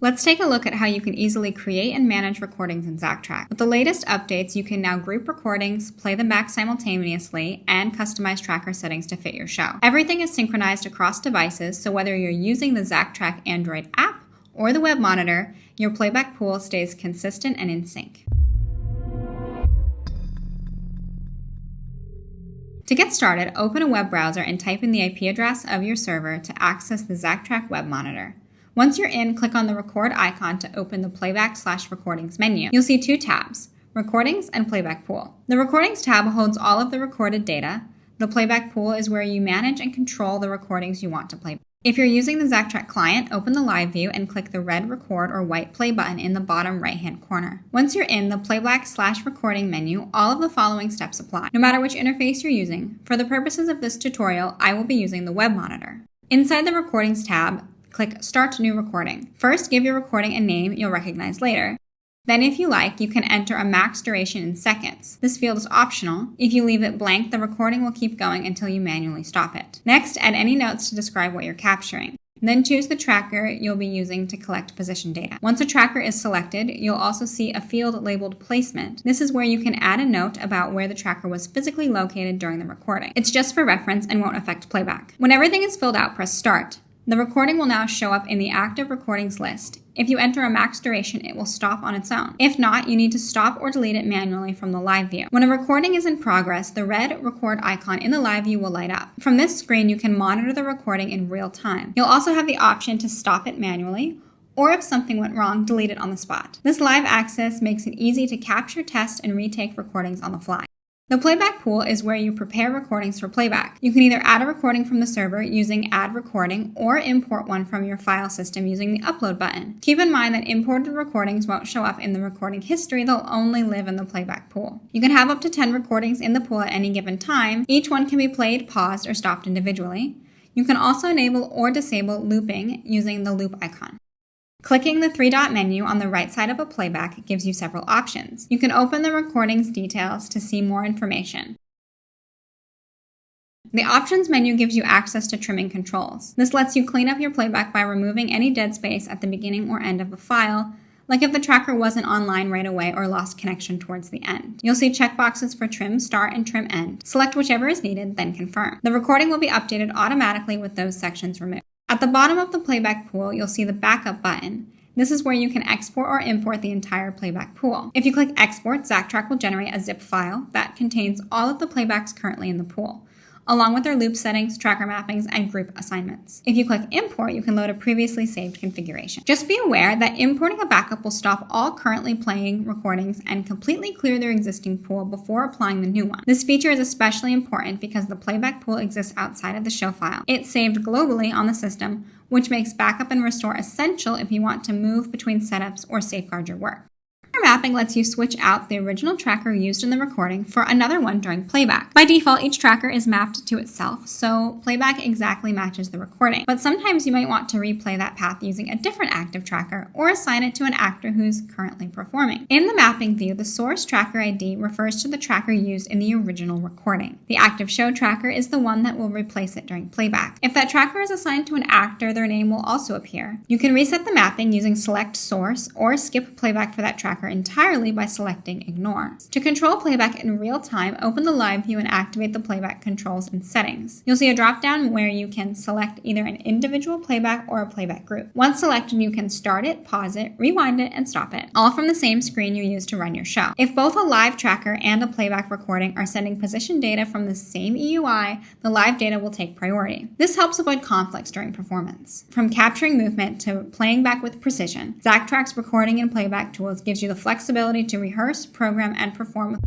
Let's take a look at how you can easily create and manage recordings in zactrack. With the latest updates, you can now group recordings, play them back simultaneously, and customize tracker settings to fit your show. Everything is synchronized across devices, so whether you're using the zactrack Android app or the web monitor, your playback pool stays consistent and in sync. To get started, open a web browser and type in the IP address of your server to access the zactrack web monitor. Once you're in, click on the record icon to open the Playback/Recordings menu. You'll see two tabs, Recordings and Playback Pool. The Recordings tab holds all of the recorded data. The Playback Pool is where you manage and control the recordings you want to play. If you're using the zactrack client, open the live view and click the red record or white play button in the bottom right-hand corner. Once you're in the Playback/Recording menu, all of the following steps apply, no matter which interface you're using. For the purposes of this tutorial, I will be using the web monitor. Inside the Recordings tab, click Start New Recording. First, give your recording a name you'll recognize later. Then, if you like, you can enter a max duration in seconds. This field is optional. If you leave it blank, the recording will keep going until you manually stop it. Next, add any notes to describe what you're capturing. Then choose the tracker you'll be using to collect position data. Once a tracker is selected, you'll also see a field labeled Placement. This is where you can add a note about where the tracker was physically located during the recording. It's just for reference and won't affect playback. When everything is filled out, press Start. The recording will now show up in the active recordings list. If you enter a max duration, it will stop on its own. If not, you need to stop or delete it manually from the live view. When a recording is in progress, the red record icon in the live view will light up. From this screen, you can monitor the recording in real time. You'll also have the option to stop it manually, or if something went wrong, delete it on the spot. This live access makes it easy to capture, test, and retake recordings on the fly. The Playback Pool is where you prepare recordings for playback. You can either add a recording from the server using Add Recording or import one from your file system using the Upload button. Keep in mind that imported recordings won't show up in the recording history, they'll only live in the Playback Pool. You can have up to 10 recordings in the pool at any given time. Each one can be played, paused, or stopped individually. You can also enable or disable looping using the loop icon. Clicking the three-dot menu on the right side of a playback gives you several options. You can open the recording's details to see more information. The Options menu gives you access to trimming controls. This lets you clean up your playback by removing any dead space at the beginning or end of a file, like if the tracker wasn't online right away or lost connection towards the end. You'll see checkboxes for Trim Start and Trim End. Select whichever is needed, then confirm. The recording will be updated automatically with those sections removed. At the bottom of the playback pool, you'll see the backup button. This is where you can export or import the entire playback pool. If you click Export, zactrack will generate a zip file that contains all of the playbacks currently in the pool, along with their loop settings, tracker mappings, and group assignments. If you click Import, you can load a previously saved configuration. Just be aware that importing a backup will stop all currently playing recordings and completely clear their existing pool before applying the new one. This feature is especially important because the playback pool exists outside of the show file. It's saved globally on the system, which makes backup and restore essential if you want to move between setups or safeguard your work. Mapping lets you switch out the original tracker used in the recording for another one during playback. By default, each tracker is mapped to itself, so playback exactly matches the recording. But sometimes you might want to replay that path using a different active tracker or assign it to an actor who's currently performing. In the mapping view, the source tracker ID refers to the tracker used in the original recording. The active show tracker is the one that will replace it during playback. If that tracker is assigned to an actor, their name will also appear. You can reset the mapping using Select Source or skip playback for that tracker entirely by selecting Ignore. To control playback in real time, open the live view and activate the playback controls and settings. You'll see a drop-down where you can select either an individual playback or a playback group. Once selected, you can start it, pause it, rewind it, and stop it, all from the same screen you use to run your show. If both a live tracker and a playback recording are sending position data from the same EUI, the live data will take priority. This helps avoid conflicts during performance. From capturing movement to playing back with precision, zactrack's recording and playback tools gives you the flexibility to rehearse, program, and perform